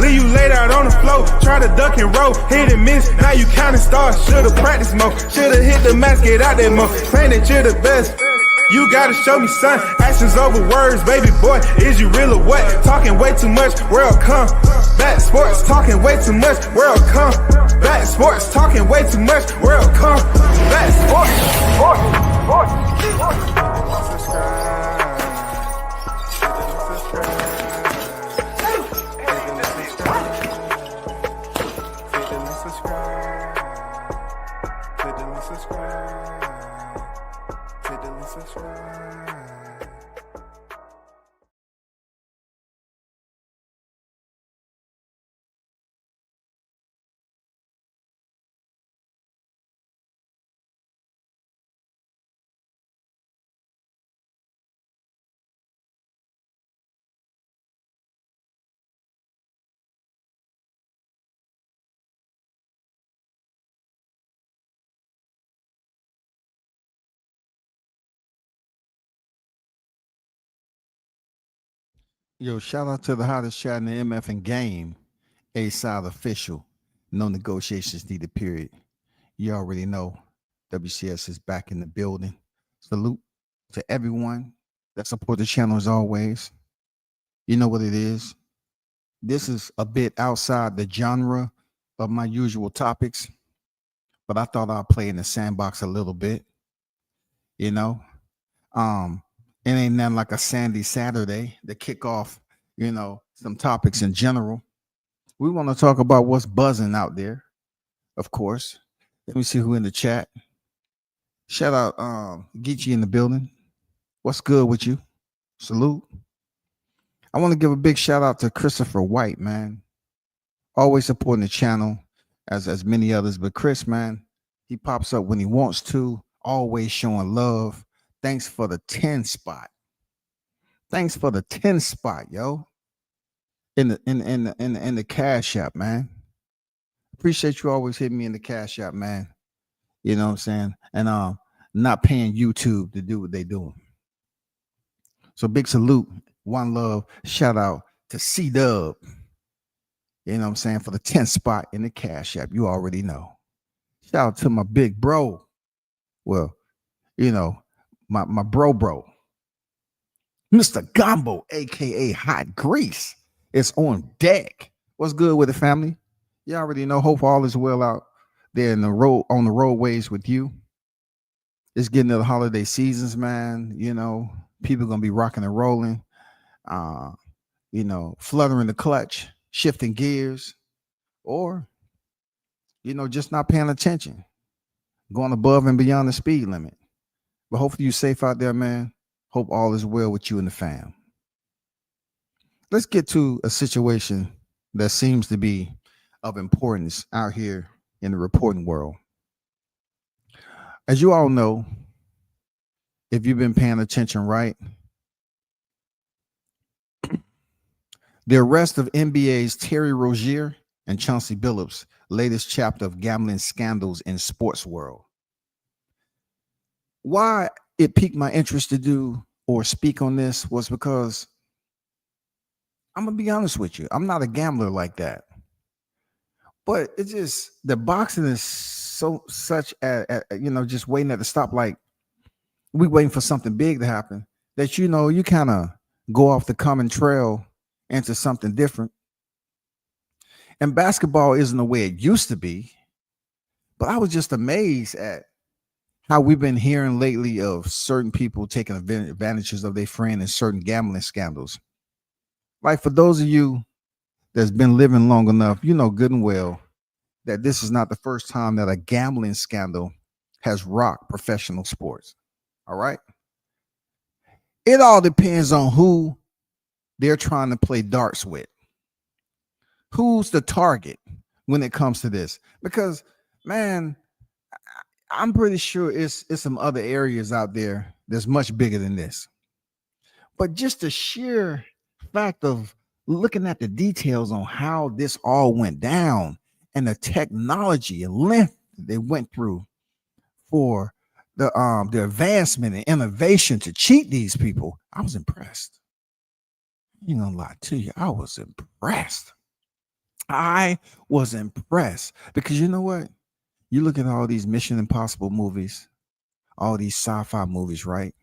Leave you laid out on the floor, try to duck and roll, hit and miss, now you counting stars. Should've practiced more, should've hit the mask, get out there more. Saying that you're the best, you gotta show me, son. Actions over words, baby boy, is you real or what? Talking way too much, world come back. Sports talking way too much, world come back. Sports talking way too much, world come back. Sports. Yo, shout out to the hottest chat in the MF and game. A side official. No negotiations needed, period. You already know WCS is back in the building. Salute to everyone that support the channel as always. You know what it is. This is a bit outside the genre of my usual topics, but I thought I'd play in the sandbox a little bit. You know, it ain't nothing like a sandy Saturday to kick off, some topics in general. We want to talk about what's buzzing out there, of course. Let me see who in the chat. Shout out Geechee in the building. What's good with you? Salute. I want to give a big shout out to Christopher White, man. Always supporting the channel as many others, but Chris, man, he pops up when he wants to, always showing love. Thanks for the 10 spot. Thanks for the 10 spot, yo. In the Cash App, man. Appreciate you always hitting me in the Cash App, man. You know what I'm saying? And not paying YouTube to do what they doing. So big salute, one love, shout out to C-Dub. You know what I'm saying? For the 10th spot in the Cash App. You already know. Shout out to my big bro. Well, my bro. Mr. Gombo, aka Hot Grease, is on deck. What's good with the family? You already know. Hope all is well out there on the roadways with you. It's getting to the holiday seasons, man. People gonna be rocking and rolling, fluttering the clutch, shifting gears, or just not paying attention, going above and beyond the speed limit. But hopefully you're safe out there, man. Hope all is well with you and the fam. Let's get to a situation that seems to be of importance out here in the reporting world. As you all know, if you've been paying attention, right, the arrest of NBA's Terry Rozier and Chauncey Billups, latest chapter of gambling scandals in sports world. Why it piqued my interest to do or speak on this was because I'm gonna be honest with you. I'm not a gambler like that, but it's just the boxing is such just waiting at the stoplight. We waiting for something big to happen that you kind of go off the common trail into something different. And basketball isn't the way it used to be, but I was just amazed at how we've been hearing lately of certain people taking advantages of their friend in certain gambling scandals. Like, for those of you that's been living long enough, you know good and well that this is not the first time that a gambling scandal has rocked professional sports. All right. It all depends on who they're trying to play darts with. Who's the target when it comes to this? Because, man, I'm pretty sure it's some other areas out there that's much bigger than this. But just the sheer fact of looking at the details on how this all went down and the technology and length they went through for the advancement and innovation to cheat these people, I was impressed. You know, lie to you, I was impressed. I was impressed because you know what? You look at all these Mission Impossible movies, all these sci-fi movies, right?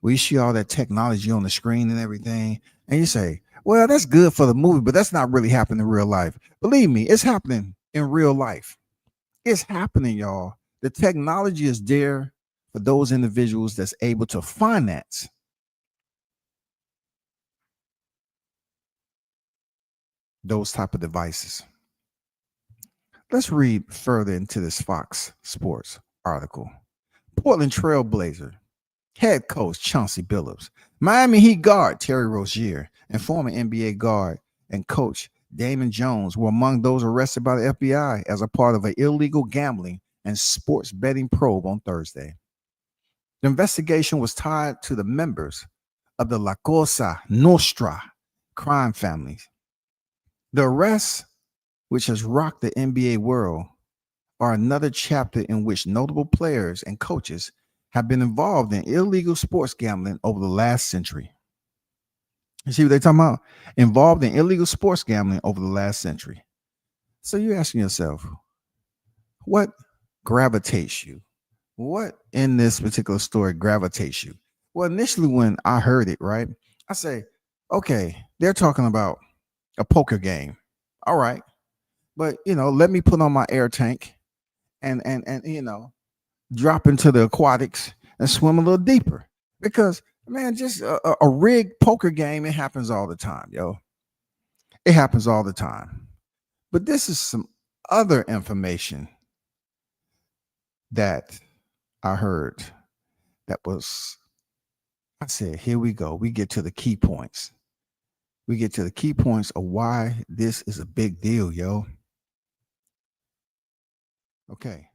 We see all that technology on the screen and everything, and you say, "Well, that's good for the movie, but that's not really happening in real life." Believe me, it's happening in real life. It's happening, y'all. The technology is there for those individuals that's able to finance those type of devices. Let's read further into this Fox Sports article. Portland Trailblazer head coach Chauncey Billups, Miami Heat guard Terry Rozier, and former NBA guard and coach Damon Jones were among those arrested by the FBI as a part of an illegal gambling and sports betting probe on Thursday. The investigation was tied to the members of the La Cosa Nostra crime families. The arrests, which has rocked the NBA world, are another chapter in which notable players and coaches have been involved in illegal sports gambling over the last century. You see what they're talking about? Involved in illegal sports gambling over the last century. So you're asking yourself, what gravitates you? What in this particular story gravitates you? Well, initially when I heard it, right, I say, okay, they're talking about a poker game. All right. But let me put on my air tank and drop into the aquatics and swim a little deeper. Because man, just a rigged poker game, it happens all the time, yo. It happens all the time. But this is some other information that I heard that was, I said, here we go. We get to the key points. We get to the key points of why this is a big deal, yo. Okay.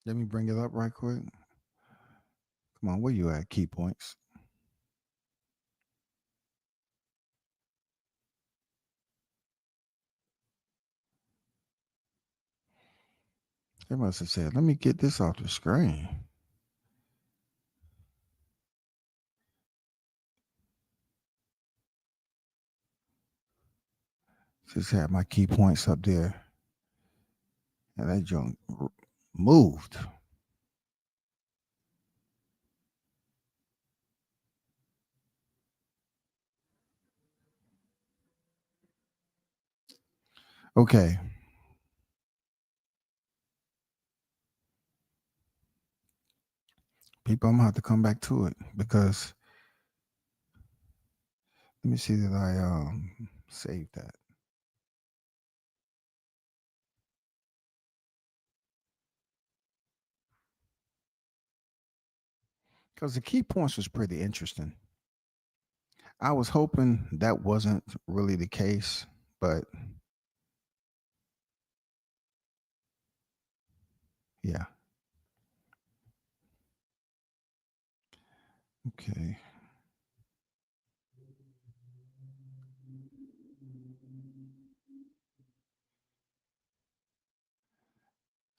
Let me bring it up right quick. Come on, where you at? Key points. They must have said, let me get this off the screen. Just had my key points up there. And that junk moved. Okay. People, I'm gonna have to come back to it because let me see that I saved that. Because the key points was pretty interesting. I was hoping that wasn't really the case, but yeah. Okay.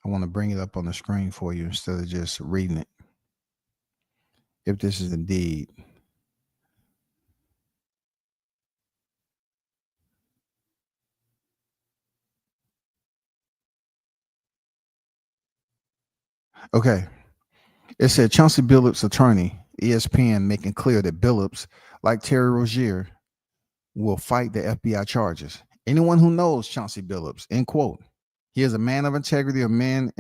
I want to bring it up on the screen for you instead of just reading it. If this is indeed. Okay. It said Chauncey Billups' attorney, ESPN, making clear that Billups, like Terry Rozier, will fight the FBI charges. Anyone who knows Chauncey Billups, end quote. He is a man of integrity, a man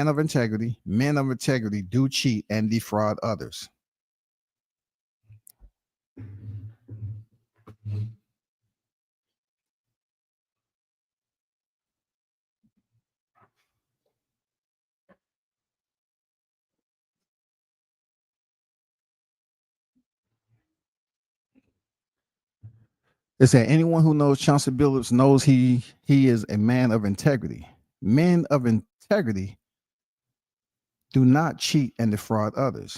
of integrity. Men of integrity do cheat and defraud others. It said anyone who knows Chauncey Billups knows he is a man of integrity. Men of integrity do not cheat and defraud others.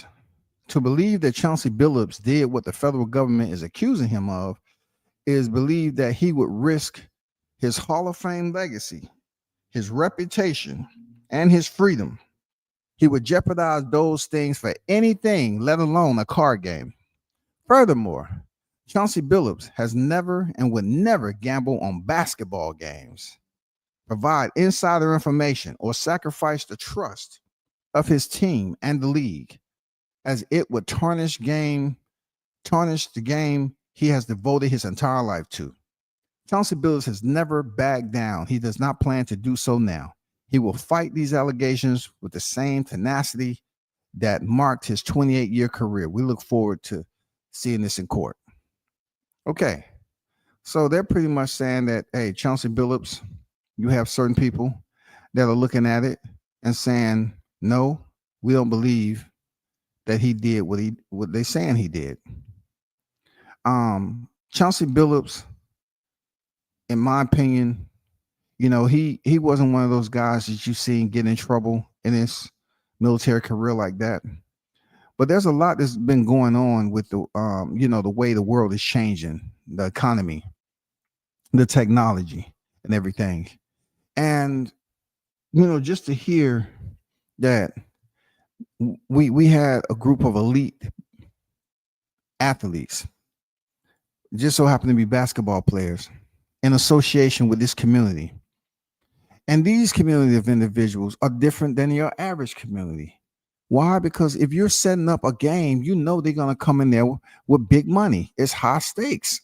to believe that Chauncey Billups did what the federal government is accusing him of is believe that he would risk his Hall of Fame legacy, his reputation, and his freedom. He would jeopardize those things for anything, let alone a card game. Furthermore, Chauncey Billups has never and would never gamble on basketball games, provide insider information, or sacrifice the trust of his team and the league, as it would tarnish the game he has devoted his entire life to. Chauncey Billups has never backed down. He does not plan to do so now. He will fight these allegations with the same tenacity that marked his 28-year career. We look forward to seeing this in court. Okay, so they're pretty much saying that, hey, Chauncey Billups, you have certain people that are looking at it and saying, no, we don't believe that he did what they're saying he did. Chauncey Billups, in my opinion, he wasn't one of those guys that you seen get in trouble in his military career like that. But there's a lot that's been going on with the the way the world is changing, the economy, the technology, and everything. And just to hear that we had a group of elite athletes, just so happen to be basketball players, in association with this community. And these community of individuals are different than your average community. Why? Because if you're setting up a game, they're going to come in there with big money. It's high stakes.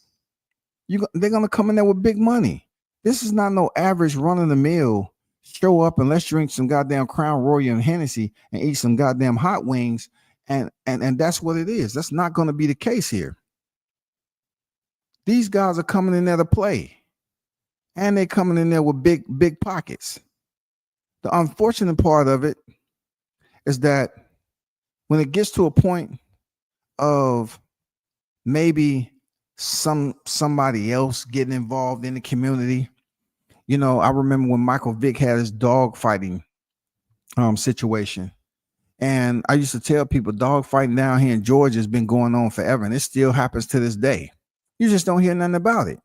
They're going to come in there with big money. This is not no average run-of-the-mill show up and let's drink some goddamn Crown Royal and Hennessy and eat some goddamn hot wings. And that's what it is. That's not going to be the case here. These guys are coming in there to play. And they're coming in there with big pockets. The unfortunate part of it is that when it gets to a point of maybe somebody else getting involved in the community, I remember when Michael Vick had his dog fighting situation. And I used to tell people dog fighting down here in Georgia has been going on forever. And it still happens to this day. You just don't hear nothing about it.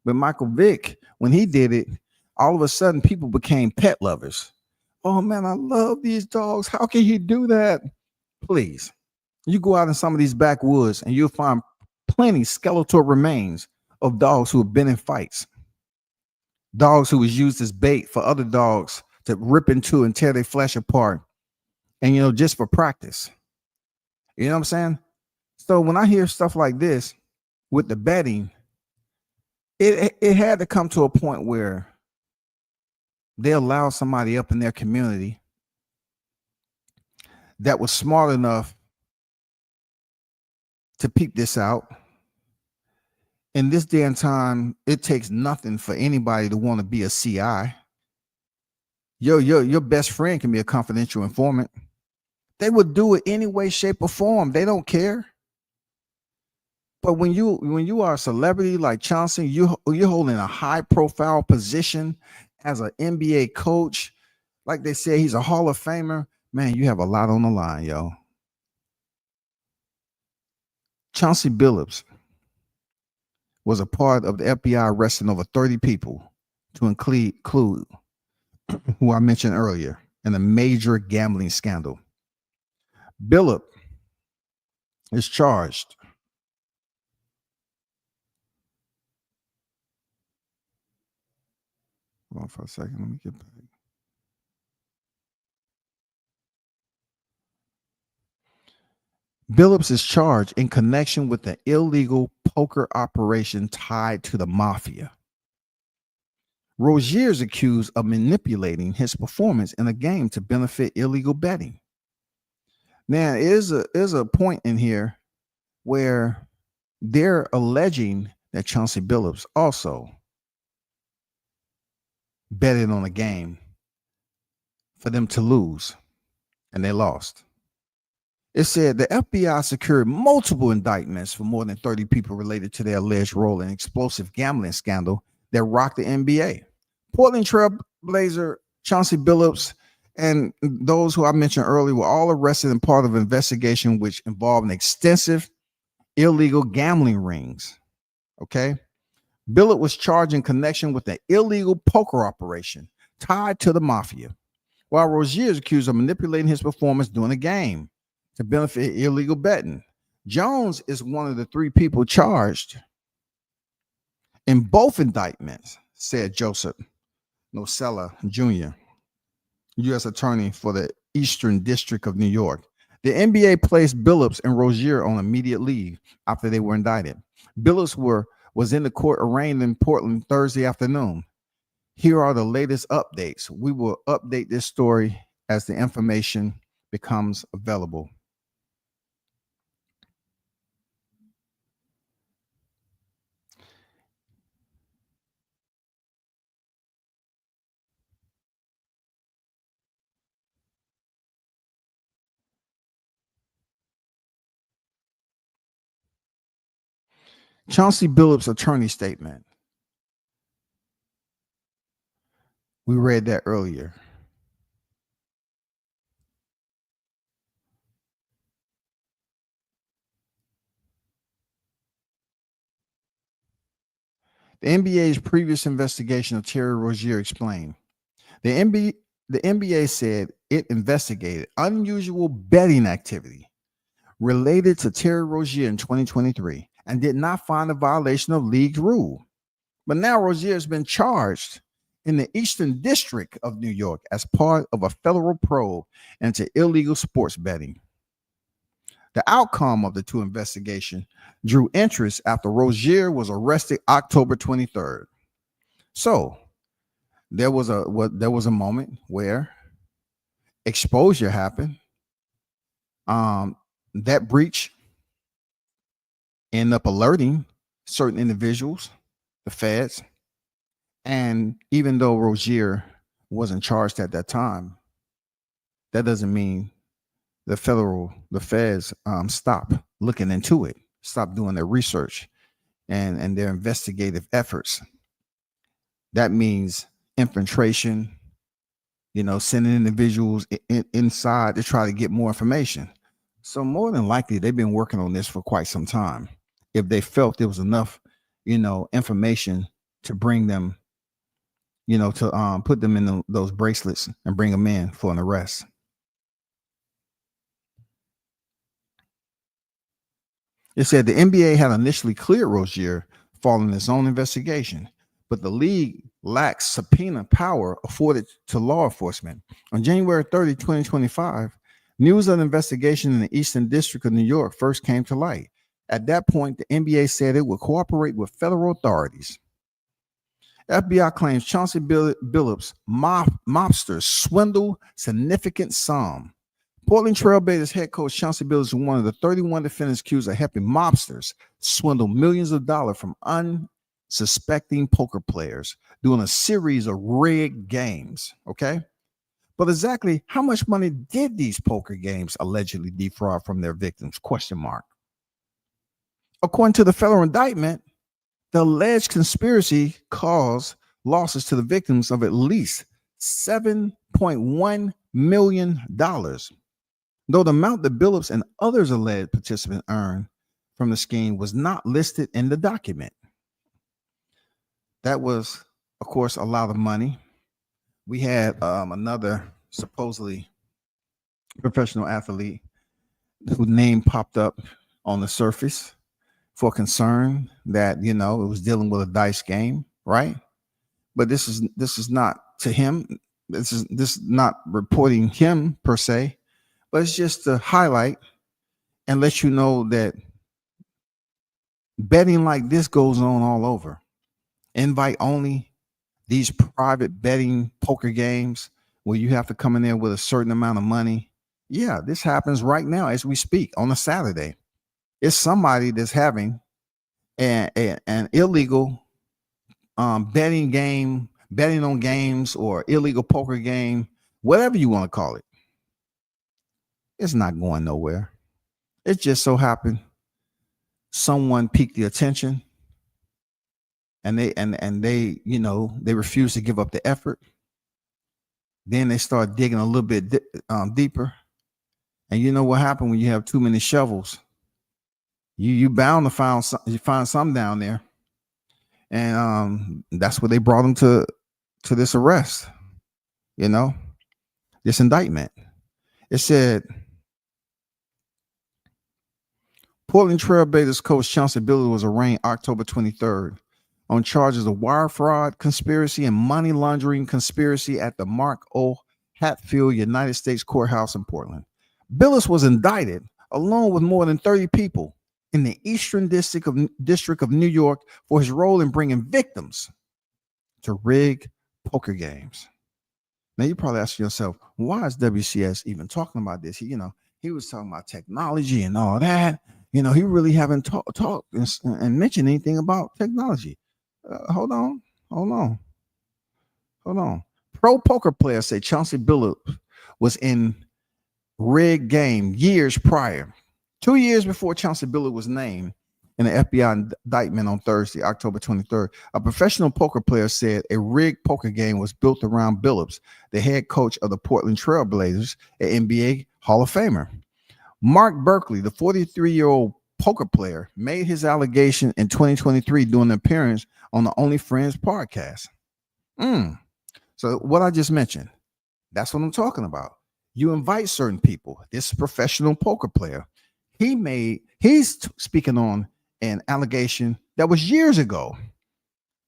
But Michael Vick, when he did it, all of a sudden people became pet lovers. Oh man, I love these dogs. How can he do that? Please, you go out in some of these backwoods and you'll find plenty skeletal remains of dogs who have been in fights. Dogs who was used as bait for other dogs to rip into and tear their flesh apart. And, just for practice. You know what I'm saying? So when I hear stuff like this with the betting, it had to come to a point where they allow somebody up in their community that was smart enough to peep this out. In this day and time, it takes nothing for anybody to want to be a CI. Your best friend can be a confidential informant. They would do it any way, shape, or form. They don't care. But when you are a celebrity like Chauncey, you're holding a high profile position as an NBA coach. Like they say, he's a Hall of Famer. Man, you have a lot on the line, yo. Chauncey Billups was a part of the FBI arresting over 30 people, to include who I mentioned earlier, in a major gambling scandal. Billups is charged Hold on for a second. Let me get back. Billups is charged in connection with an illegal poker operation tied to the mafia. Rozier is accused of manipulating his performance in a game to benefit illegal betting. Now, there's a point in here where they're alleging that Chauncey Billups also betted on a game for them to lose, and they lost. It said the FBI secured multiple indictments for more than 30 people related to their alleged role in explosive gambling scandal that rocked the NBA. Portland Trail Blazer Chauncey Billups And those who I mentioned earlier were all arrested in part of an investigation which involved an extensive illegal gambling rings. Okay. Billups was charged in connection with an illegal poker operation tied to the mafia, while Rozier is accused of manipulating his performance during a game to benefit illegal betting. Jones is one of the three people charged in both indictments, said Joseph Nocella Jr., U.S. Attorney for the Eastern District of New York. The NBA placed Billups and Rozier on immediate leave after they were indicted. Billups was in the court arraigned in Portland Thursday afternoon. Here are the latest updates. We will update this story as the information becomes available. Chauncey Billups' attorney statement. We read that earlier. The NBA's previous investigation of Terry Rozier explained. The NBA said it investigated unusual betting activity related to Terry Rozier in 2023 and did not find a violation of league rule. But now Rozier has been charged in the Eastern District of New York as part of a federal probe into illegal sports betting. The outcome of the two investigations drew interest after Rozier was arrested October 23rd. So there was a moment where exposure happened. That breach ended up alerting certain individuals, the feds, and even though Rozier wasn't charged at that time, that doesn't mean the feds stop looking into it, stop doing their research and their investigative efforts. That means infiltration, sending individuals inside to try to get more information. So more than likely, they've been working on this for quite some time. If they felt there was enough, information to bring them, to put them in those bracelets and bring them in for an arrest. It said the NBA had initially cleared Rozier following its own investigation, but the league lacks subpoena power afforded to law enforcement. On January 30, 2025, news of the investigation in the Eastern District of New York first came to light. At that point, the NBA said it would cooperate with federal authorities. FBI claims Chauncey Billups mobsters swindle significant sum. Portland Trailblazers head coach Chauncey Billups is one of the 31 defendants accused of helping mobsters swindle millions of dollars from unsuspecting poker players during a series of rigged games. Okay. But exactly how much money did these poker games allegedly defraud from their victims? Question mark. According to the federal indictment, the alleged conspiracy caused losses to the victims of at least $7.1 million. Though the amount that Billups and others alleged participants earned from the scheme was not listed in the document. That was, of course, a lot of money. We had another supposedly professional athlete whose name popped up on the surface for concern that, it was dealing with a dice game, right? But this is not to him. This is not reporting him per se, but it's just to highlight and let you know that betting like this goes on all over. Invite only, these private betting poker games where you have to come in there with a certain amount of money. Yeah, this happens right now as we speak on a Saturday. It's somebody that's having an illegal betting game, betting on games or illegal poker game, whatever you want to call it. It's not going nowhere. It just so happened someone piqued the attention and they refuse to give up the effort. Then they start digging a little bit deeper. And you know what happened when you have too many shovels? You bound to find some down there. And that's what they brought him to this arrest, you know, this indictment. It said Portland Trailblazers coach Chauncey Billups was arraigned October 23rd on charges of wire fraud, conspiracy, and money laundering conspiracy at the Mark O. Hatfield United States Courthouse in Portland. Billups was indicted along with more than 30 people in the Eastern District of New York for his role in bringing victims to rigged poker games. Now you probably ask yourself, why is WCS even talking about this? He was talking about technology and all that. He really haven't talked and mentioned anything about technology. Hold on. Pro poker players say Chauncey Billups was in rigged game years prior. 2 years before Chauncey Billups was named in the FBI indictment on Thursday, October 23rd, a professional poker player said a rigged poker game was built around Billups, the head coach of the Portland Trail Blazers, an NBA Hall of Famer. Mark Berkeley, the 43-year-old poker player, made his allegation in 2023 during an appearance on the Only Friends podcast. So what I just mentioned, that's what I'm talking about. You invite certain people. This professional poker player, he's speaking on an allegation that was years ago.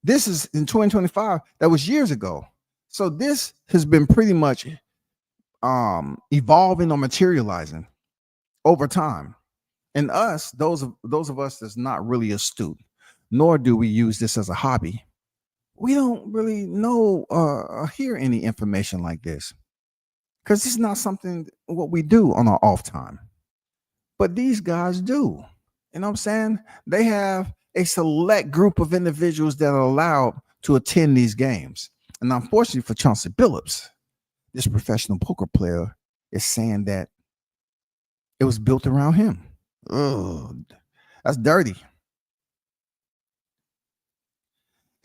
This is in 2025. That was years ago. So this has been pretty much evolving or materializing over time. And us, those of us that's not really astute, nor do we use this as a hobby, we don't really know or hear any information like this because it's not something what we do on our off time. But these guys do. You know what I'm saying? They have a select group of individuals that are allowed to attend these games. And unfortunately for Chauncey Billups, this professional poker player is saying that it was built around him. Oh, that's dirty.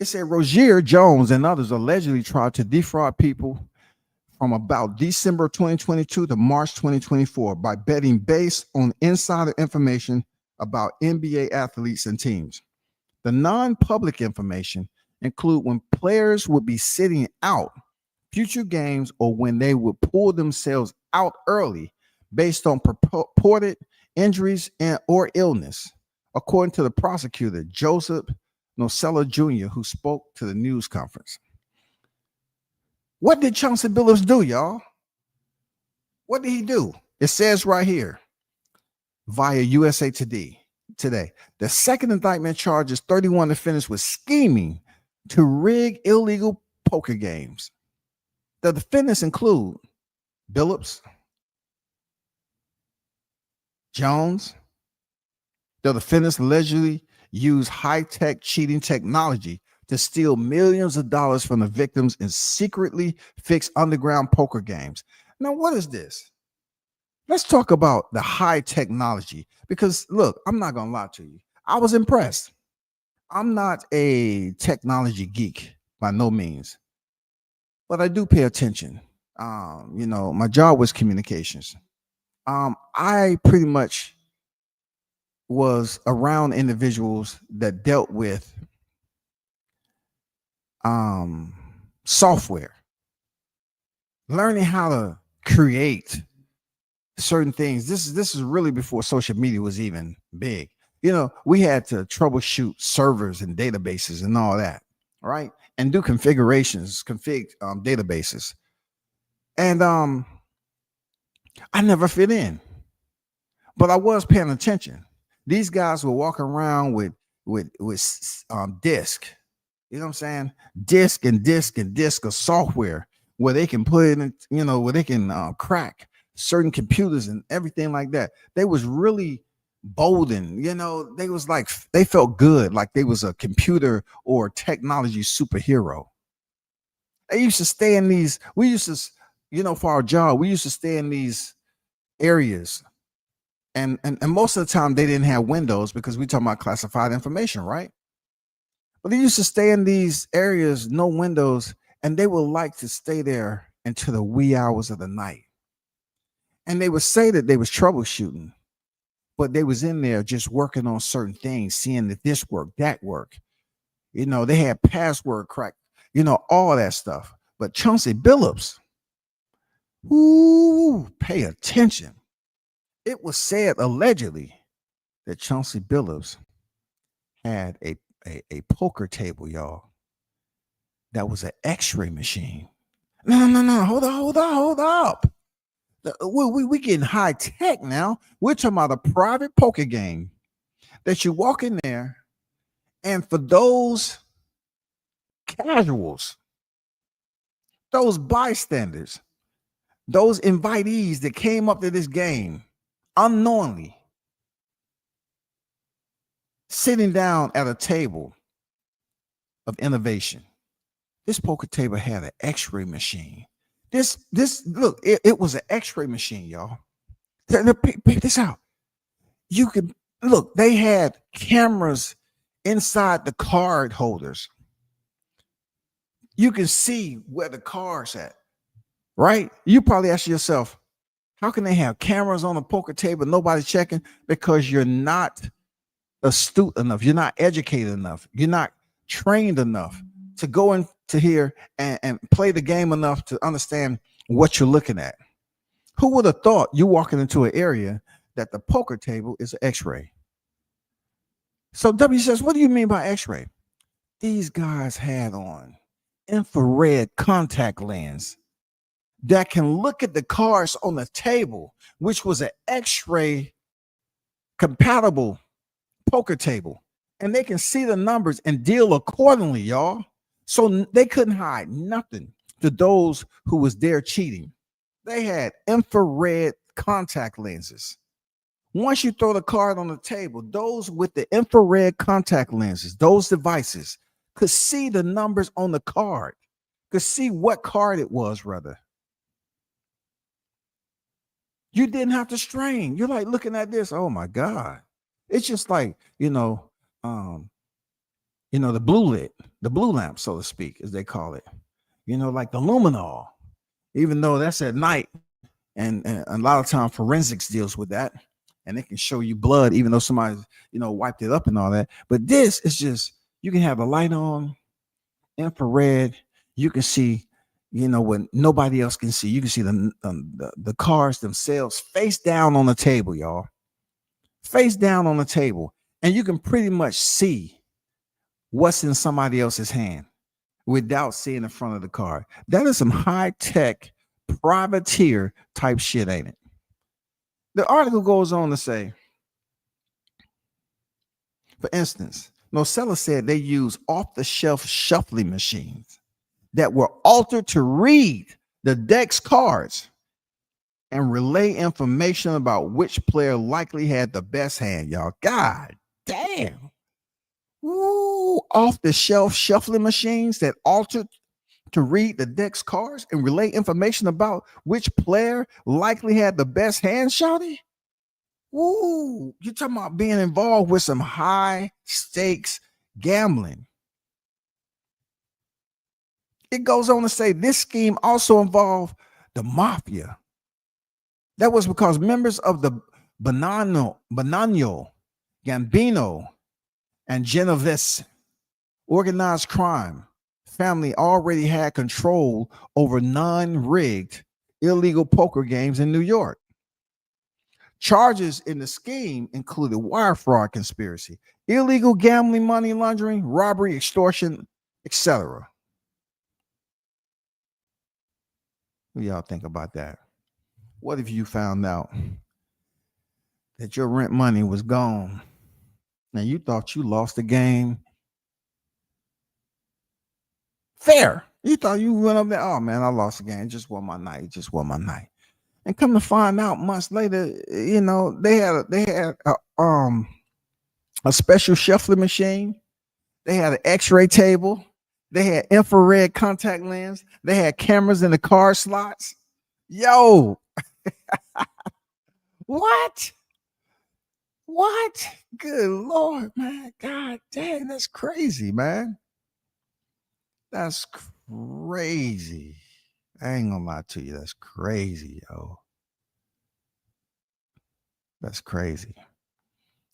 It said Rozier Jones and others allegedly tried to defraud people from about December 2022 to March 2024 by betting based on insider information about NBA athletes and teams. The non-public information include when players would be sitting out future games or when they would pull themselves out early based on purported injuries or illness, according to the prosecutor, Joseph Nocella Jr., who spoke to the news conference. What did Chauncey Billups do, y'all? What did he do? It says right here, via USA Today, the second indictment charges 31 defendants with scheming to rig illegal poker games. The defendants include Billups, Jones. The defendants allegedly used high-tech cheating technology to steal millions of dollars from the victims and secretly fix underground poker games. Now, what is this? Let's talk about the high technology because, look, I'm not going to lie to you. I was impressed. I'm not a technology geek by no means, but I do pay attention. My job was communications. I pretty much was around individuals that dealt with software, learning how to create certain things. This is really before social media was even big. We had to troubleshoot servers and databases and all that, right? And do configurations, databases. And I never fit in, but I was paying attention. These guys were walking around with disk. You know what I'm saying? Disk of software where they can put it in, where they can crack certain computers and everything like that. They was really bolden, they was like, they felt good, like they was a computer or technology superhero. They used to stay in these, we used to, for our job, we used to stay in these areas. And most of the time they didn't have windows because we talking about classified information, right? But they used to stay in these areas, no windows, and they would like to stay there into the wee hours of the night. And they would say that they was troubleshooting, but they was in there just working on certain things, seeing that this worked, that worked. They had password crack, all that stuff. But Chauncey Billups, ooh, pay attention. It was said allegedly that Chauncey Billups had a poker table, y'all. That was an X-ray machine. No. Hold up. We getting high tech now. We're talking about a private poker game that you walk in there, and for those casuals, those bystanders, those invitees that came up to this game unknowingly, sitting down at a table of innovation. This poker table had an X-ray machine. This look, it was an X-ray machine, y'all. Pick this out. You could look, they had cameras inside the card holders. You can see where the cards at, right? You probably ask yourself, how can they have cameras on the poker table, nobody's checking? Because you're not astute enough, you're not educated enough, you're not trained enough to go into here and play the game enough to understand what you're looking at. Who would have thought you walking into an area that the poker table is an X-ray? So W says, what do you mean by X-ray? These guys had on infrared contact lens that can look at the cards on the table, which was an X-ray compatible poker table, and they can see the numbers and deal accordingly, y'all. So they couldn't hide nothing to those who was there cheating. They had infrared contact lenses. Once you throw the card on the table, those with the infrared contact lenses, those devices could see the numbers on the card, could see what card it was, rather. You didn't have to strain. You're like looking at this. Oh my God. It's just like, the blue lamp, so to speak, as they call it, like the luminol, even though that's at night. And a lot of time forensics deals with that, and it can show you blood, even though somebody, wiped it up and all that. But this is just, you can have the light on, infrared. You can see, when nobody else can see. You can see the cards themselves face down on the table, y'all. Face down on the table, and you can pretty much see what's in somebody else's hand without seeing the front of the card. That is some high-tech privateer type shit, ain't it? The article goes on to say, for instance, Nocella said they use off-the-shelf shuffling machines that were altered to read the deck's cards and relay information about which player likely had the best hand, y'all. God damn. Ooh, off-the-shelf shuffling machines that altered to read the deck's cards and relay information about which player likely had the best hand, shawty? Ooh, you're talking about being involved with some high stakes gambling. It goes on to say this scheme also involved the mafia. That was because members of the Bonanno, Gambino, and Genovese organized crime family already had control over non-rigged illegal poker games in New York. Charges in the scheme included wire fraud conspiracy, illegal gambling, money laundering, robbery, extortion, etc. What do y'all think about that? What if you found out that your rent money was gone and you thought you lost the game fair? You thought you went up there, oh man, I lost the game. Just won my night. And come to find out months later, they had a special shuffling machine. They had an X-ray table. They had infrared contact lens. They had cameras in the car slots. Yo, what? Good Lord, man. God dang, that's crazy, man. That's crazy. I ain't gonna lie to you. That's crazy, yo. That's crazy.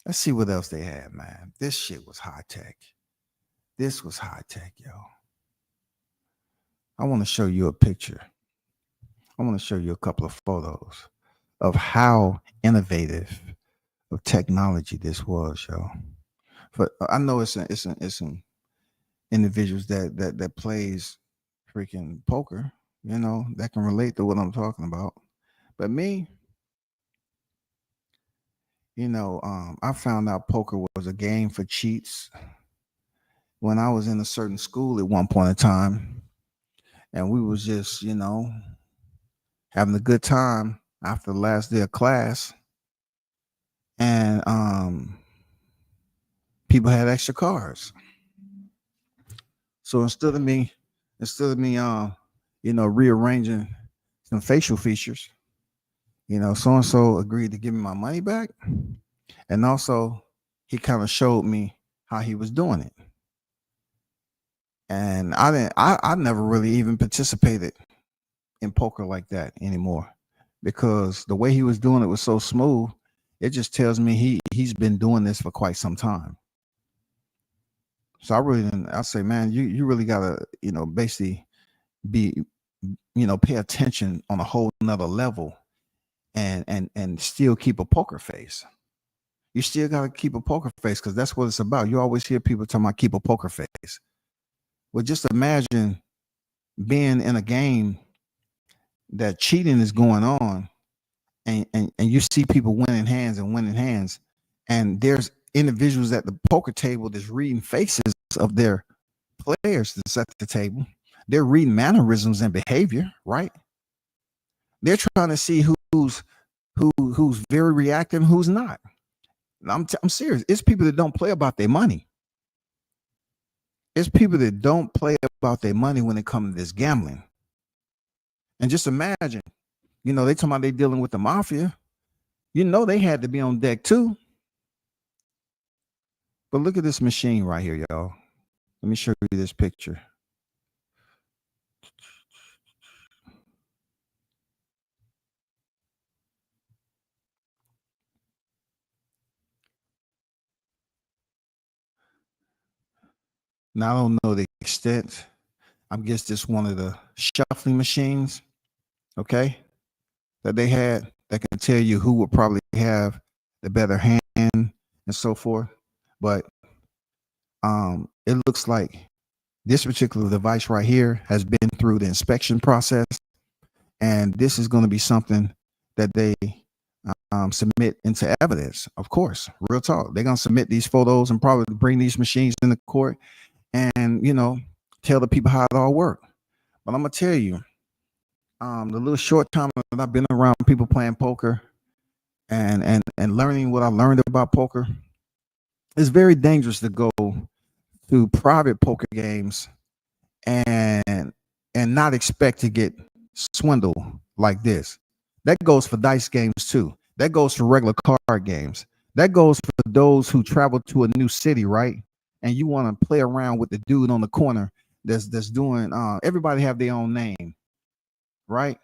Let's see what else they had, man. This shit was high tech. This was high tech, yo. I want to show you a picture. I want to show you a couple of photos of how innovative of technology this was, yo. But I know it's some individuals that plays freaking poker, that can relate to what I'm talking about. But me, I found out poker was a game for cheats when I was in a certain school at one point in time, and we was just, having a good time after the last day of class, and people had extra cards. So instead of me rearranging some facial features, so and so agreed to give me my money back, and also he kind of showed me how he was doing it. And I never really even participated in poker like that anymore, because the way he was doing it was so smooth. It just tells me he's been doing this for quite some time. So I say, man, you really gotta, basically be, pay attention on a whole nother level, and still keep a poker face. You still gotta keep a poker face, because that's what it's about. You always hear people talking about keep a poker face. Well, just imagine being in a game that cheating is going on, and you see people winning hands, and there's individuals at the poker table that's reading faces of their players that's at the table. They're reading mannerisms and behavior, right? They're trying to see who's very reactive and who's not. I'm serious. It's people that don't play about their money. It's people that don't play about their money when it comes to this gambling. And just imagine, they talking about they dealing with the mafia. They had to be on deck too. But look at this machine right here, y'all. Let me show you this picture. Now, I don't know the extent. I guess this one of the shuffling machines, okay, that they had that can tell you who would probably have the better hand and so forth. But it looks like this particular device right here has been through the inspection process, and this is going to be something that they submit into evidence. Of course, real talk. They're going to submit these photos and probably bring these machines into court, and tell the people how it all worked. But I'm gonna tell you, the little short time that I've been around people playing poker and learning what I learned about poker, it's very dangerous to go through private poker games and not expect to get swindled like this. That goes for dice games too. That goes for regular card games. That goes for those who travel to a new city, right? And you want to play around with the dude on the corner that's doing everybody have their own name, right?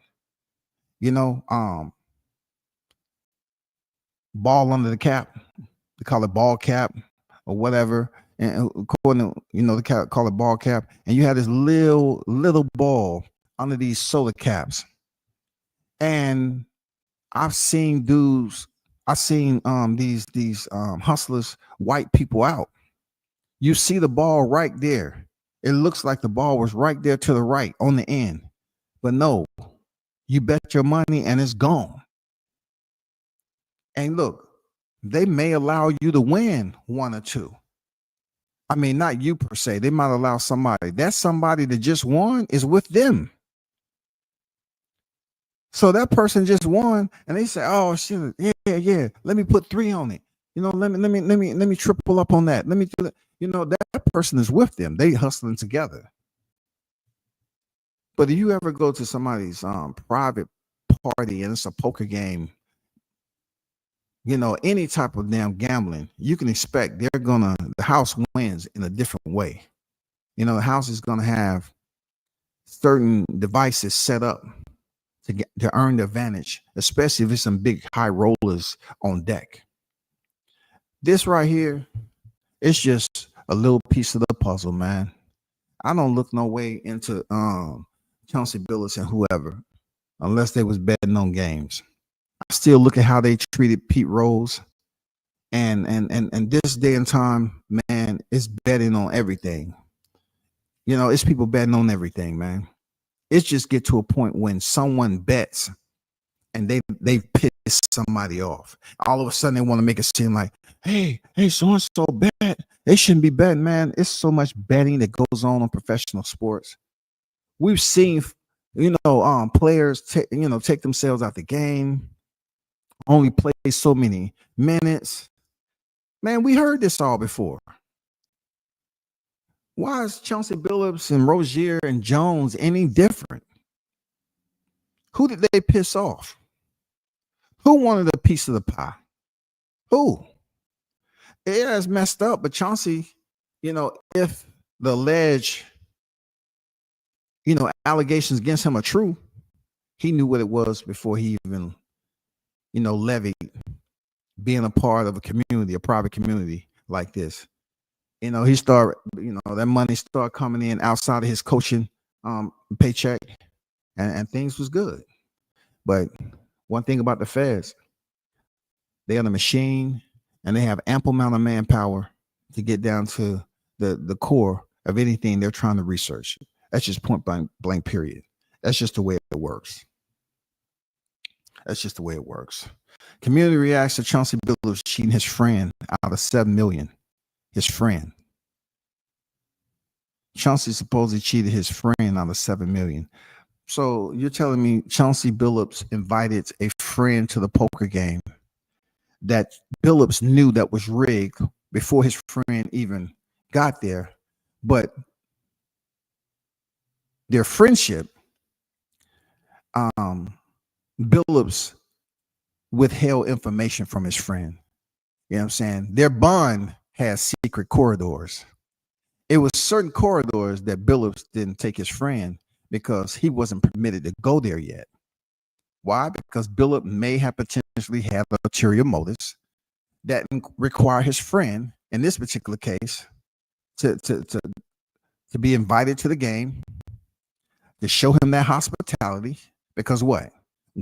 Ball under the cap. They call it ball cap or whatever. And according to, they call it ball cap. And you have this little ball under these solar caps. And I've seen these hustlers wipe people out. You see the ball right there. It looks like the ball was right there to the right on the end. But no, you bet your money and it's gone. And look, they may allow you to win one or two. I mean, not you per se. They might allow somebody. That somebody that just won is with them. So that person just won, and they say, "Oh shit, yeah. Let me put 3 on it. Let me triple up on that. Let me do it." That person is with them. They hustling together. But if you ever go to somebody's private party and it's a poker game, any type of damn gambling, you can expect the house wins in a different way. The house is gonna have certain devices set up to earn the advantage, especially if it's some big high rollers on deck. This right here, it's just a little piece of the puzzle, man. I don't look no way into Chauncey Billups and whoever unless they was betting on games. I still look at how they treated Pete Rose, and this day and time, man, it's betting on everything. You know, it's people betting on everything, man. It's just get to a point when someone bets and they piss somebody off. All of a sudden, they want to make it seem like, hey, so and so bet. They shouldn't be betting, man. It's so much betting that goes on professional sports. We've seen, players take themselves out the game, only play so many minutes. Man, we heard this all before. Why is Chauncey Billups and Rozier and Jones any different? Who did they piss off? Who wanted a piece of the pie? Who? Yeah, it's messed up, but Chauncey, if the alleged, allegations against him are true, he knew what it was before he even, levied being a part of a community, a private community like this. He started, that money started coming in outside of his coaching paycheck, and things was good. But one thing about the feds, they are the machine, and they have ample amount of manpower to get down to the core of anything they're trying to research. That's just point blank period. That's just the way it works. That's just the way it works. Community reacts to Chauncey Billups cheating his friend out of $7 million. His friend. Chauncey supposedly cheated his friend out of $7 million. So you're telling me Chauncey Billups invited a friend to the poker game that Billups knew that was rigged before his friend even got there, but their friendship, Billups withheld information from his friend. You know what I'm saying? Their bond has secret corridors. It was certain corridors that Billups didn't take his friend because he wasn't permitted to go there yet. Why? Because Billups may have potentially had ulterior motives that require his friend, in this particular case, to be invited to the game, to show him that hospitality. Because what?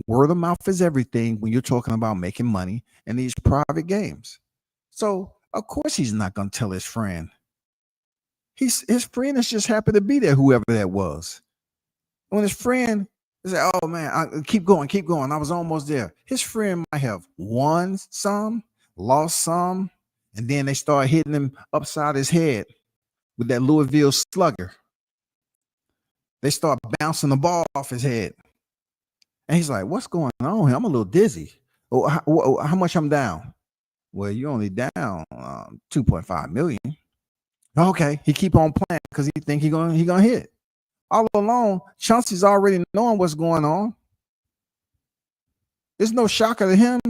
Word of mouth is everything when you're talking about making money in these private games. So, of course, he's not going to tell his friend. His friend is just happy to be there, whoever that was. When his friend said, oh, man, keep going. I was almost there. His friend might have won some, lost some, and then they start hitting him upside his head with that Louisville slugger. They start bouncing the ball off his head. And he's like, what's going on here? I'm a little dizzy. Oh, how much I'm down? Well, you're only down 2.5 million. Okay, he keep on playing because he think he gonna hit. All along, Chauncey's already knowing what's going on. There's no shocker to him.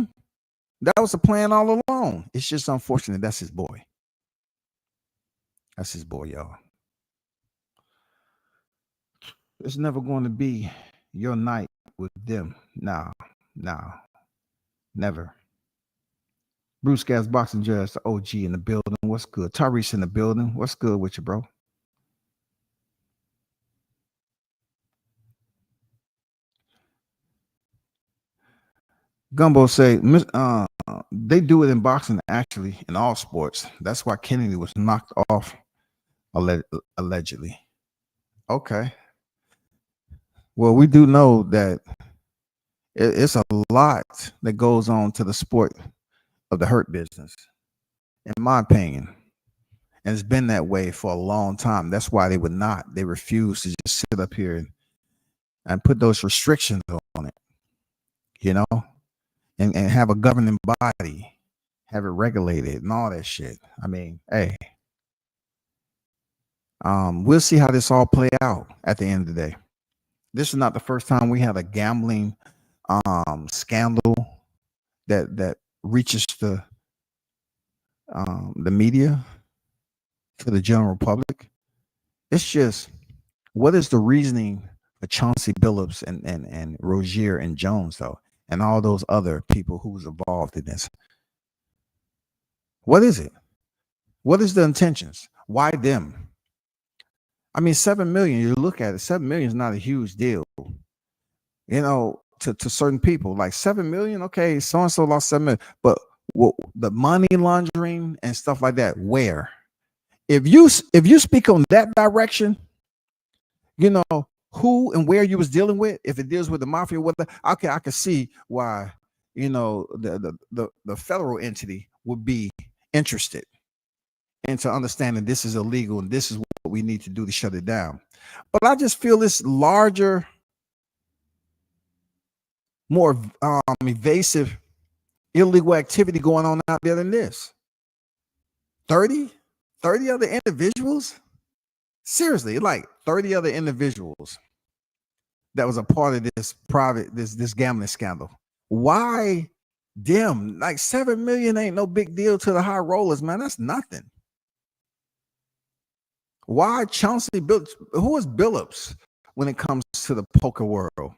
That was the plan all along. It's just unfortunate. That's his boy. That's his boy, y'all. It's never going to be your night with them. Nah, never. Bruce Gas Boxing Judge, the OG in the building. What's good? Tyrese in the building. What's good with you, bro? Gumbo say, they do it in boxing, actually, in all sports. That's why Kennedy was knocked off, allegedly. Okay. Well, we do know that it's a lot that goes on to the sport of the hurt business, in my opinion. And it's been that way for a long time. That's why they refuse to just sit up here and put those restrictions on it, and have a governing body, have it regulated and all that shit. I mean, hey, we'll see how this all play out at the end of the day. This is not the first time we had a gambling scandal that reaches the media, to the general public. It's just, what is the reasoning Chauncey Billups and Rozier and Jones, though, and all those other people who was involved in this. What is it? What is the intentions? Why them? I mean, 7 million, you look at it, 7 million is not a huge deal, to certain people. Like 7 million, okay, so and so lost 7 million, but the money laundering and stuff like that, where? If you speak on that direction, you know who and where you was dealing with. If it deals with the mafia, okay, I can see why the federal entity would be interested into understanding this is illegal and this is what we need to do to shut it down. But I just feel this larger, more evasive, illegal activity going on out there than this. 30 other individuals. Seriously, like 30 other individuals that was a part of this gambling scandal. Why them? Like 7 million ain't no big deal to the high rollers, man. That's nothing. Why Chauncey Billups? Who is Billups when it comes to the poker world?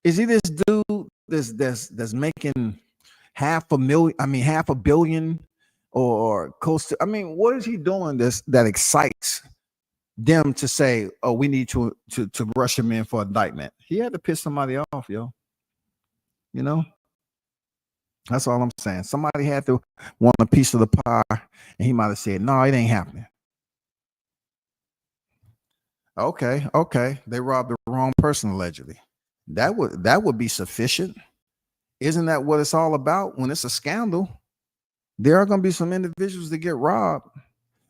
Is he this dude that's making half a billion or close to? I mean, what is he doing that excites them to say, oh, we need to rush him in for indictment? He had to piss somebody off, yo. That's all I'm saying. Somebody had to want a piece of the pie, and he might have said, no, it ain't happening. Okay. They robbed the wrong person, allegedly. That would be sufficient. Isn't that what it's all about? When it's a scandal, there are going to be some individuals that get robbed,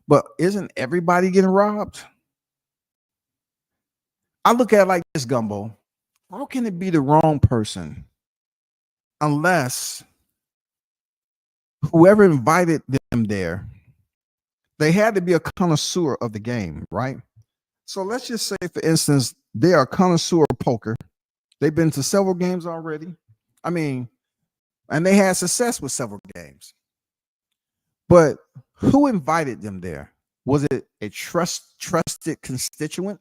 but isn't everybody getting robbed? I look at it like this, Gumbo. How can it be the wrong person unless whoever invited them there, they had to be a connoisseur of the game, right? So let's just say, for instance, they are a connoisseur of poker. They've been to several games already. I mean, and they had success with several games. But who invited them there? Was it a trusted constituent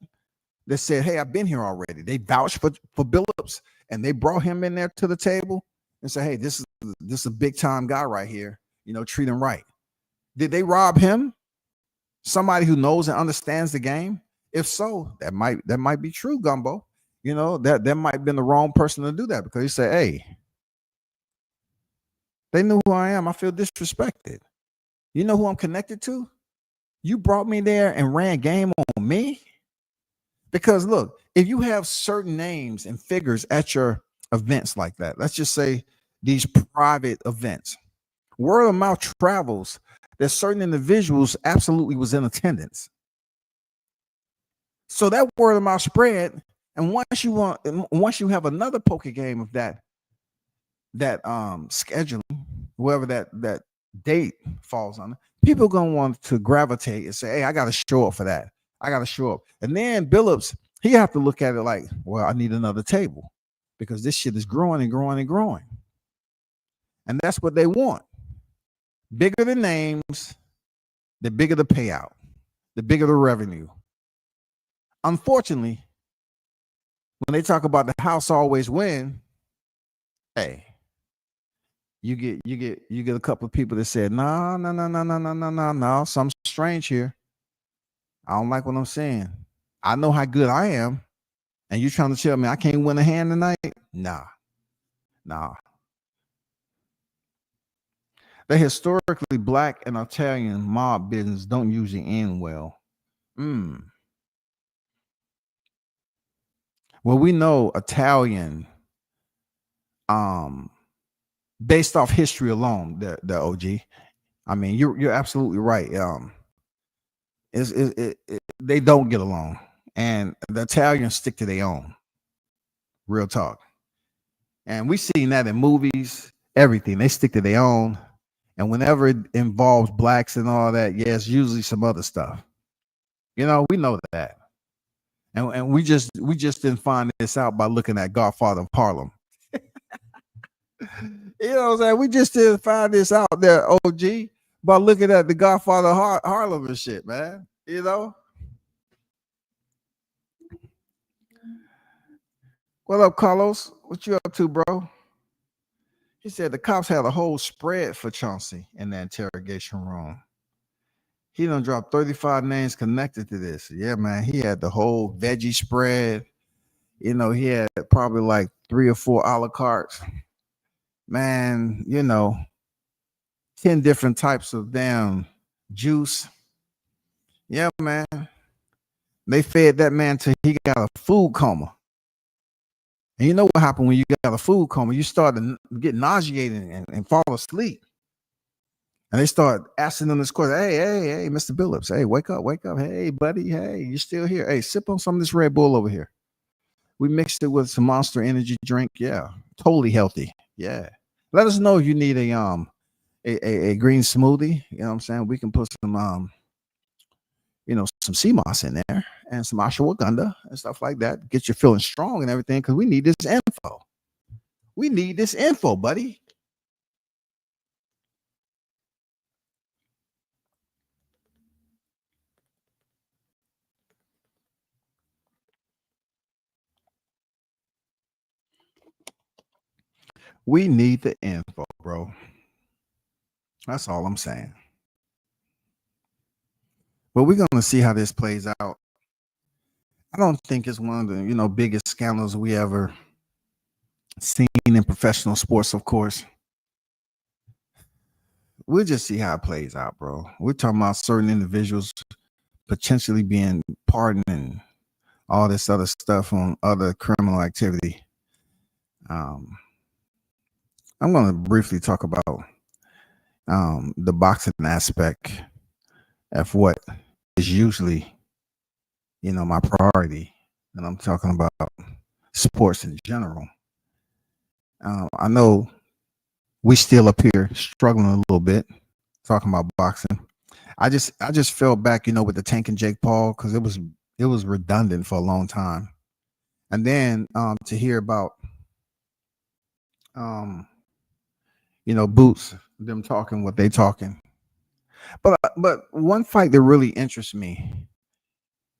that said, hey, I've been here already? They vouched for Billups and they brought him in there to the table and said, hey, this is a big time guy right here. Treat him right. Did they rob him? Somebody who knows and understands the game? If so, that might be true, Gumbo. That might have been the wrong person to do that, because he said, hey, they knew who I am. I feel disrespected. You know who I'm connected to? You brought me there and ran game on me? Because look, if you have certain names and figures at your events like that, let's just say these private events, word of mouth travels that certain individuals absolutely was in attendance. So that word of mouth spread, and once you have another poker game of that scheduling, whoever that date falls on, people are gonna want to gravitate and say, hey, I gotta show up for that. I gotta show up. And then Billups, he have to look at it like, well, I need another table because this shit is growing and growing and growing. And that's what they want. Bigger the names, the bigger the payout, the bigger the revenue. Unfortunately, when they talk about the house always win, hey, you get a couple of people that said, no, something strange here. I don't like what I'm saying. I know how good I am, and you trying to tell me I can't win a hand tonight? Nah. The historically black and Italian mob business don't usually end well. Well, we know Italian, based off history alone, the OG. I mean, you're absolutely right. They don't get along, and the Italians stick to their own. Real talk. And we've seen that in movies, everything. They stick to their own. And whenever it involves blacks and all that, yeah, it's usually some other stuff. We know that. And we just didn't find this out by looking at Godfather of Harlem. You know what I'm saying? We just didn't find this out there, OG, by looking at the Godfather of Harlem and shit, man. What up, Carlos? What you up to, bro? He said the cops had a whole spread for Chauncey in the interrogation room. He done dropped 35 names connected to this. Yeah, man. He had the whole veggie spread. He had probably like 3 or 4 a la cartes. Man, 10 different types of damn juice. Yeah, man. They fed that man till he got a food coma. And you know what happened when you got a food coma? You start to get nauseated and fall asleep. And they start asking them this question. Hey, Mr. Billups. Hey, wake up. Hey, buddy. Hey, you still here? Hey, sip on some of this Red Bull over here. We mixed it with some Monster Energy drink. Yeah, totally healthy. Yeah. Let us know if you need a green smoothie. You know what I'm saying? We can put some some sea moss in there and some ashwagandha and stuff like that. Get you feeling strong and everything because we need this info. We need this info, buddy. We need the info, bro. That's all I'm saying. But we're going to see how this plays out. I don't think it's one of the, biggest scandals we ever seen in professional sports, of course. We'll just see how it plays out, bro. We're talking about certain individuals potentially being pardoned and all this other stuff on other criminal activity. I'm going to briefly talk about the boxing aspect of what is usually, my priority. And I'm talking about sports in general. I know we still up here struggling a little bit talking about boxing. I just fell back, with the Tank and Jake Paul because it was redundant for a long time. And then to hear about Boots, them talking what they talking. But one fight that really interests me,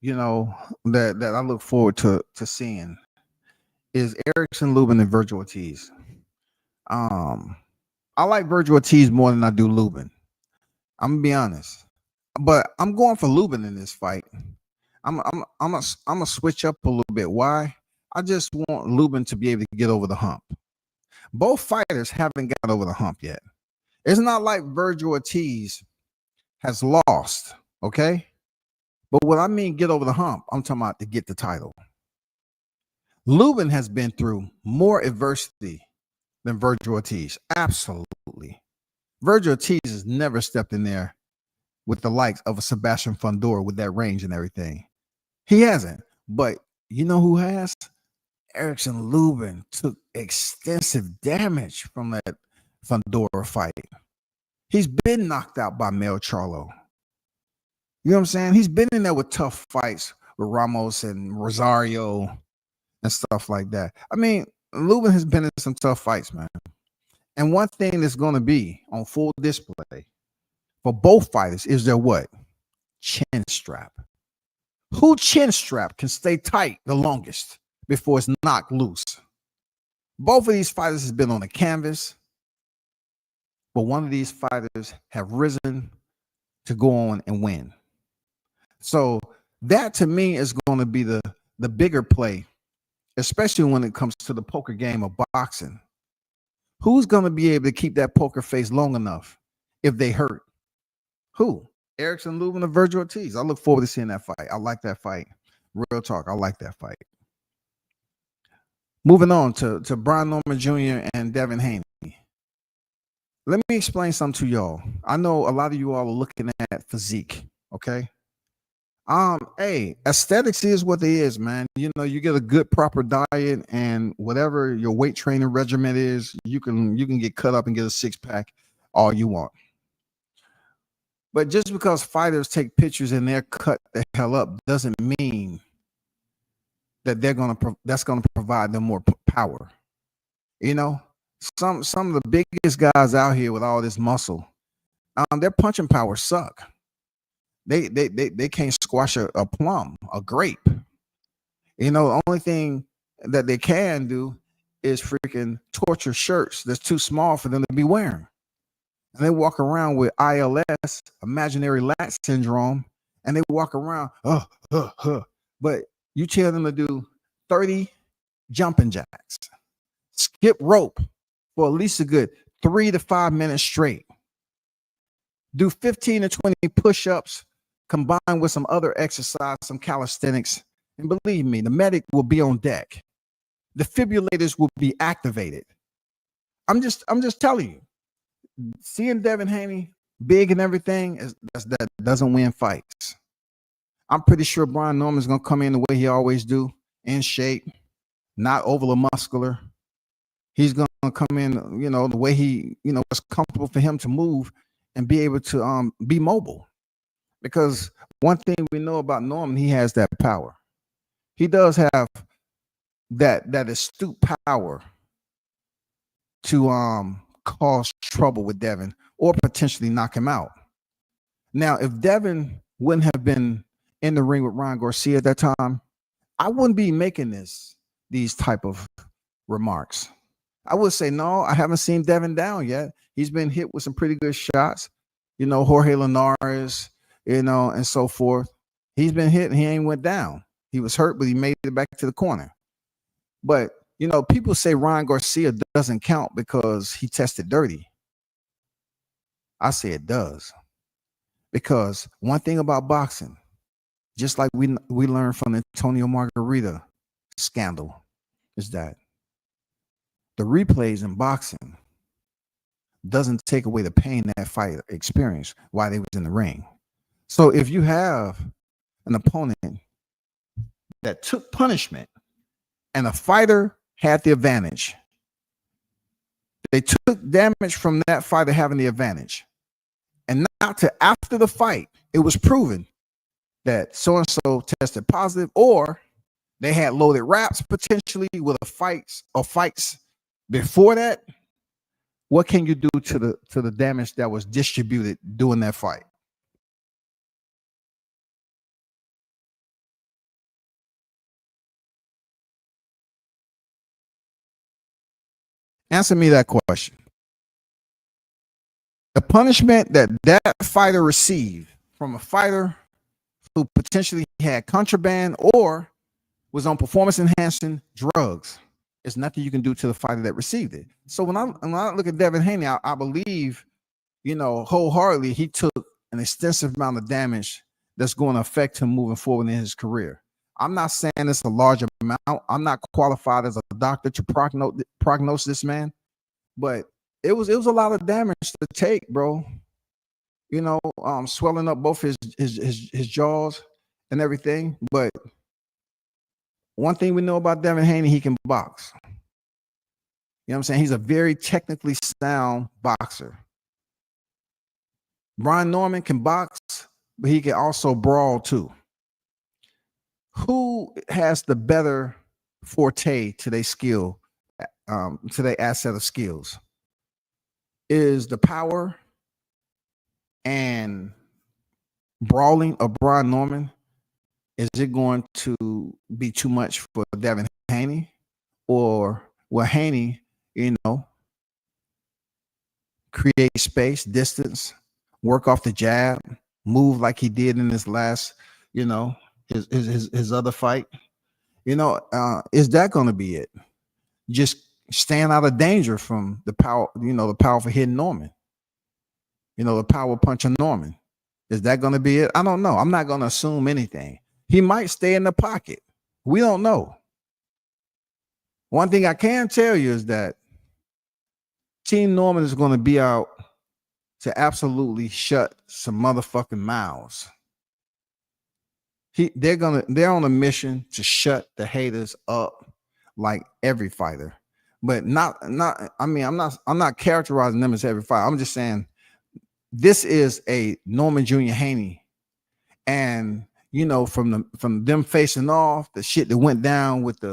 that I look forward to seeing is Erickson Lubin and Virgil Ortiz. I like Virgil Ortiz more than I do Lubin. I'm gonna be honest, but I'm going for Lubin in this fight. I'm a switch up a little bit. Why? I just want Lubin to be able to get over the hump. Both fighters haven't got over the hump yet. It's not like Virgil Ortiz has lost, okay? But what I mean get over the hump, I'm talking about to get the title. Lubin has been through more adversity than Virgil Ortiz. Absolutely. Virgil Ortiz has never stepped in there with the likes of a Sebastian Fundora with that range and everything. He hasn't. But you know who has? Erickson Lubin took extensive damage from that Fundora fight. He's been knocked out by Mel Charlo. You know what I'm saying? He's been in there with tough fights with Ramos and Rosario and stuff like that. I mean, Lubin has been in some tough fights, man. And one thing that's going to be on full display for both fighters is their what? Chin strap. Who chin strap can stay tight the longest before it's knocked loose? Both of these fighters has been on the canvas, but one of these fighters have risen to go on and win. So that to me is going to be the bigger play, especially when it comes to the poker game of boxing. Who's going to be able to keep that poker face long enough if they hurt? Who? Erickson Lubin or Virgil Ortiz? I look forward to seeing that fight. I like that fight. Real talk. I like that fight. Moving on to Brian Norman Jr. and Devin Haney. Let me explain something to y'all. I know a lot of you all are looking at physique, okay? Hey, aesthetics is what it is, man. You get a good proper diet and whatever your weight training regimen is, you can get cut up and get a six-pack all you want. But just because fighters take pictures and they're cut the hell up doesn't mean that that's gonna provide them more power. Some of the biggest guys out here with all this muscle, their punching power suck. They can't squash a plum, a grape. The only thing that they can do is freaking torture shirts that's too small for them to be wearing. And they walk around with ILS, imaginary lat syndrome, and they walk around, but you tell them to do 30 jumping jacks, skip rope for at least a good 3 to 5 minutes straight, do 15 to 20 push-ups combined with some other exercise, some calisthenics, and believe me, the medic will be on deck. Defibrillators will be activated. I'm just telling you, seeing Devin Haney big and everything that doesn't win fights. I'm pretty sure Brian Norman's gonna come in the way he always do, in shape, not overly muscular. He's gonna come in, the way he, it's comfortable for him to move and be able to be mobile. Because one thing we know about Norman, he has that power. He does have that astute power to cause trouble with Devin or potentially knock him out. Now, if Devin wouldn't have been in the ring with Ryan Garcia at that time, I wouldn't be making these type of remarks. I would say, no, I haven't seen Devin down yet. He's been hit with some pretty good shots, Jorge Linares, and so forth. He's been hit and he ain't went down. He was hurt, but he made it back to the corner. But, people say Ryan Garcia doesn't count because he tested dirty. I say it does. Because one thing about boxing, just like we learned from the Antonio Margarita scandal, is that the replays in boxing doesn't take away the pain that fighter experienced while they was in the ring. So if you have an opponent that took punishment and a fighter had the advantage, they took damage from that fighter having the advantage. And not to after the fight, it was proven that so-and-so tested positive, or they had loaded wraps potentially with fights before that. What can you do to the damage that was distributed during that fight? Answer me that question. The punishment that fighter received from a fighter who potentially had contraband or was on performance enhancing drugs, there's nothing you can do to the fighter that received it. So when I look at Devin Haney, I believe, wholeheartedly he took an extensive amount of damage that's going to affect him moving forward in his career. I'm not saying it's a large amount. I'm not qualified as a doctor to prognose this man, but it was a lot of damage to take, bro. Swelling up both his jaws and everything. But one thing we know about Devin Haney, he can box. You know what I'm saying? He's a very technically sound boxer. Brian Norman can box, but he can also brawl too. Who has the better forte to their skill, to their asset of skills? Is the power and brawling of Brian Norman, is it going to be too much for Devin Haney? Or will Haney, create space, distance, work off the jab, move like he did in his last, his other fight? Is that going to be it? Just staying out of danger from the power, the powerful hitting Norman, the power puncher Norman. Is that going to be it? I don't know. I'm not going to assume anything. He might stay in the pocket. We don't know. One thing I can tell you is that Team Norman is going to be out to absolutely shut some motherfucking mouths. They're on a mission to shut the haters up, like every fighter. But I'm not characterizing them as every fighter. I'm just saying this is a Norman Jr. Haney. And from them facing off, the shit that went down with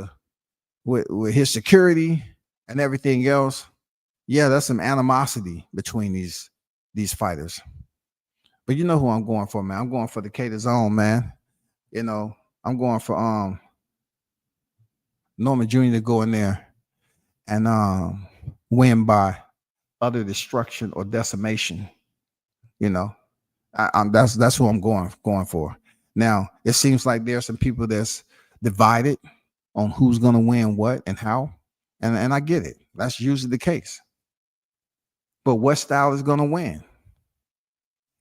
his security and everything else, yeah, that's some animosity between these fighters. But you know who I'm going for, man. I'm going for the Cater Zone, man. I'm going for Norman Jr. to go in there and win by utter destruction or decimation. You know, that's who I'm going for. Now, it seems like there are some people that's divided on who's going to win what and how, and I get it. That's usually the case. But what style is going to win?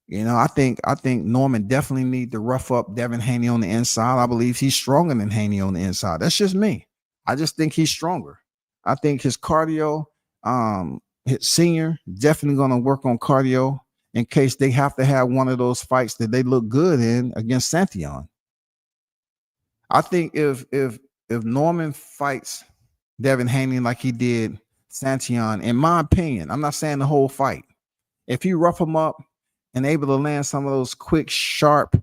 You know, I think Norman definitely need to rough up Devin Haney on the inside. I believe he's stronger than Haney on the inside. That's just me. I just think he's stronger. I think his cardio, his senior, definitely going to work on cardio in case they have to have one of those fights that they look good in against Santion. I think if Norman fights Devin Haney like he did Santion, in my opinion, I'm not saying the whole fight. If you rough him up and able to land some of those quick, sharp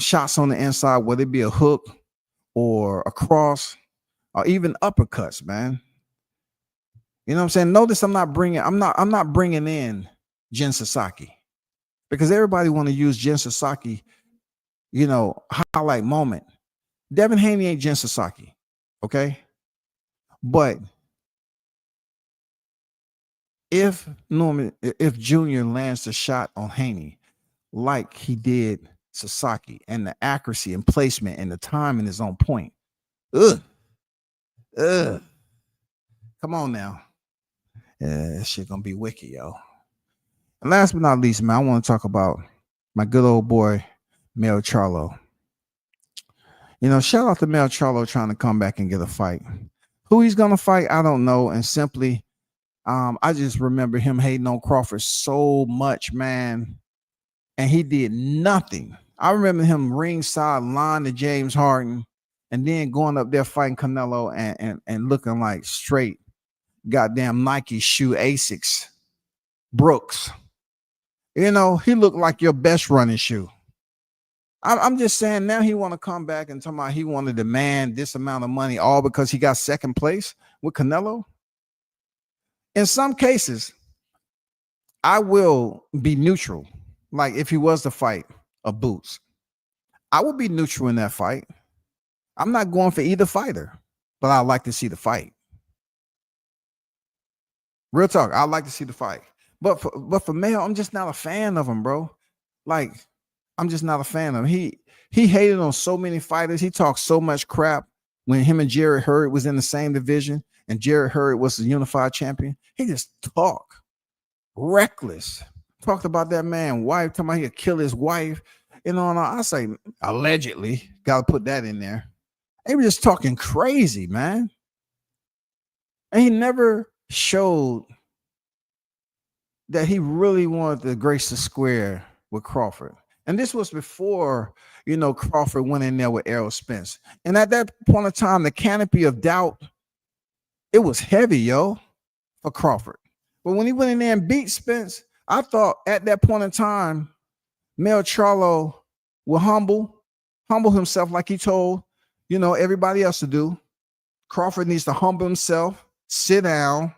shots on the inside, whether it be a hook or a cross or even uppercuts, man. You know what I'm saying? Notice I'm not bringing in Jen Sasaki, because everybody want to use Jen Sasaki, you know, highlight moment. Devin Haney ain't Jen Sasaki, okay? But if Junior lands the shot on Haney like he did Sasaki, and the accuracy and placement and the timing is on point, come on now, that shit gonna be wicked, yo. And last but not least, man, I want to talk about my good old boy Mel Charlo. You know, shout out to Mel Charlo trying to come back and get a fight. Who he's gonna fight, I don't know. And simply, I just remember him hating on Crawford so much, man, and he did nothing. I remember him ringside lying to James Harden, and then going up there fighting Canelo and looking like straight goddamn Nike shoe Asics, Brooks. You know, he looked like your best running shoe. I'm just saying, now he want to come back and talk about he want to demand this amount of money, all because he got second place with Canelo. In some cases, I will be neutral. Like if he was to fight a Boots, I would be neutral in that fight. I'm not going for either fighter, but I'd like to see the fight. Real talk, I'd like to see the fight. But for Mel, I'm just not a fan of him, bro. Like, I'm just not a fan of him. He hated on so many fighters. He talked so much crap when him and Jarrett Hurd was in the same division and Jarrett Hurd was the unified champion. He just talked reckless. Talked about that man wife, talking about he'd kill his wife. You know, and I say allegedly, gotta put that in there. They were just talking crazy, man. And he never showed that he really wanted to grace the square with Crawford. And this was before, you know, Crawford went in there with Errol Spence. And at that point of time, the canopy of doubt, it was heavy, yo, for Crawford. But when he went in there and beat Spence, I thought at that point in time, Mel Charlo will humble himself like he told, you know, everybody else to do. Crawford needs to humble himself, sit down,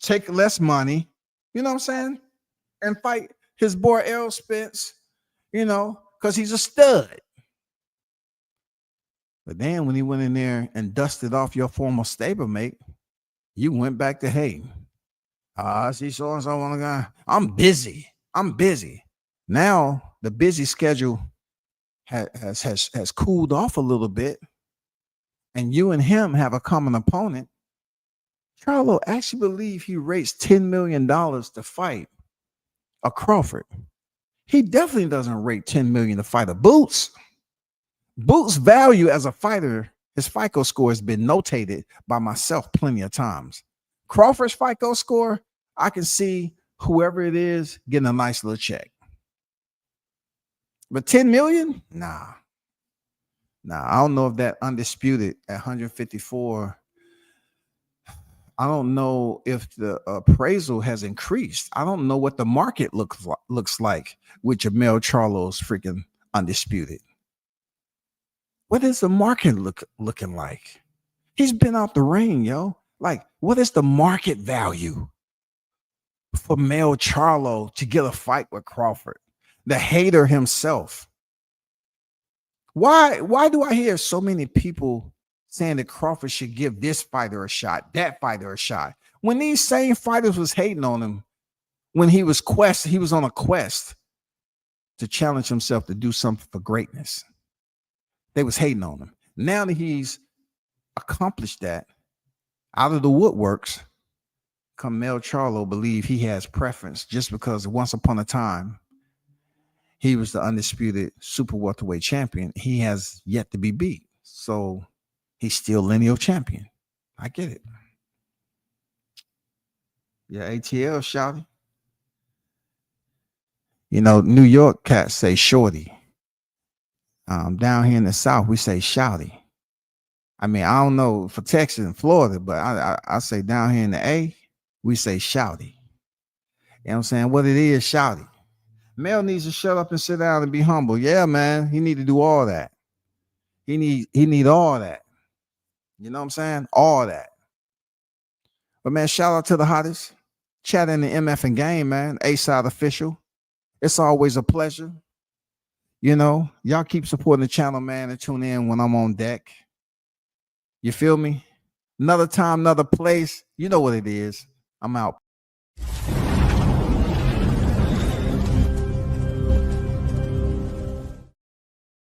take less money, you know what I'm saying? And fight his boy Errol Spence, you know, because he's a stud. But then when he went in there and dusted off your former stablemate, you went back to hating. I see so and so on the guy. I'm busy. Now the busy schedule has cooled off a little bit, and you and him have a common opponent. Charlo actually believe he raised $10 million to fight a Crawford. He definitely doesn't rate $10 million to fight a Boots. Boots' value as a fighter, his FICO score has been notated by myself plenty of times. Crawford's FICO score, I can see whoever it is getting a nice little check. But 10 million? Nah, I don't know if that undisputed at 154. I don't know if the appraisal has increased. I don't know what the market looks like with Jamel Charlo's freaking undisputed. What is the market looking like? He's been out the ring, yo. Like, what is the market value for Mel Charlo to get a fight with Crawford? The hater himself. Why do I hear so many people saying that Crawford should give this fighter a shot, that fighter a shot. When these same fighters was hating on him, when he was on a quest to challenge himself to do something for greatness. They was hating on him. Now that he's accomplished that, out of the woodworks, come Mel Charlo believe he has preference just because once upon a time he was the undisputed super welterweight champion. He has yet to be beat. So he's still lineal champion. I get it. Yeah, ATL shouty. You know, New York cats say shorty. Down here in the South, we say shouty. I mean, I don't know for Texas and Florida, but I say down here in the A, we say shouty. You know what I'm saying? What it is, shouty. Mel needs to shut up and sit down and be humble. Yeah, man. He need to do all that. He need all that. You know what I'm saying? All that. But man, shout out to the hottest chat in the MF and game, man. A-Side official. It's always a pleasure. You know, y'all keep supporting the channel, man, and tune in when I'm on deck. You feel me? Another time, another place. You know what it is. I'm out.